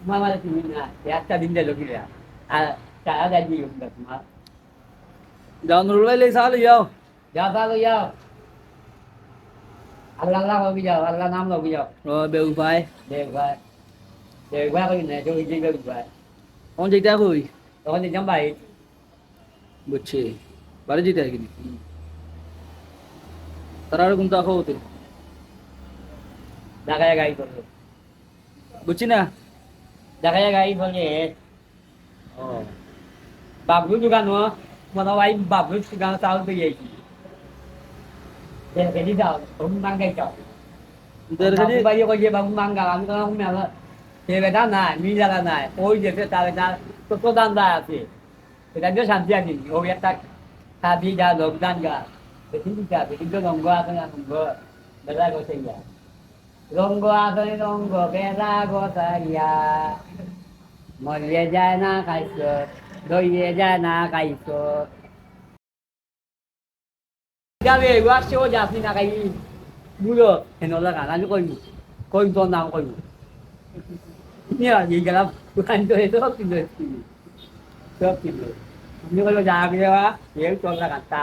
Mama tingin na, একটা দিন দিল কিরা আর টাকা গাই দিও মা যাও নুরুল ভাই লেগে চালু যাও যাও তাহলে যাও আল্লাহ আল্লাহ কবি যাও আল্লাহ নাম লবি যাও ও বেউ ভাই দেখ ভাই কই না জমি দিবে ভাই কোন যেটা কই তখন দিলাম ভাই বুঝছি বাড়ি যেতে কিনি তারা আর কোনটা খাও হতে ঢাকায় গাই করবে বুঝছি না ঢাকায় গাই বলে ও বাবলু দোকান মনে হয় বাবলু দোকান চাউল পেয়ে যাইছি কেজি চাউল তুমি মাঙ্গাই চাও দেড় কেজি বাবু বাইরে কই যে বাবু মাঙ্গা আমি তো মেলা সে বেটা নাই মিলালা নাই ওই যেতে তার এটা তো দান্দা আছে এটা দিয়ে শান্তি আছে ওই একটা খাবি যা লোকদান গা বেশি দিতে হবে কিন্তু রঙ্গ আছে না রঙ্গ বেলা গছে ইয়া রঙ্গ আছে রঙ্গ বেলা গছাইয়া মরিয়ে যায় না খাইছ দইয়ে যায় না খাইছ যাবে এবার সেও যাসনি না খাই বুঝো হেনলা গান আমি কই তোর নাম কই নিয়ে এই গেলাম দোকান তো সব কিনলো সব কিনলো আমি বলবো যা দেওয়া কেউ তোর গান তা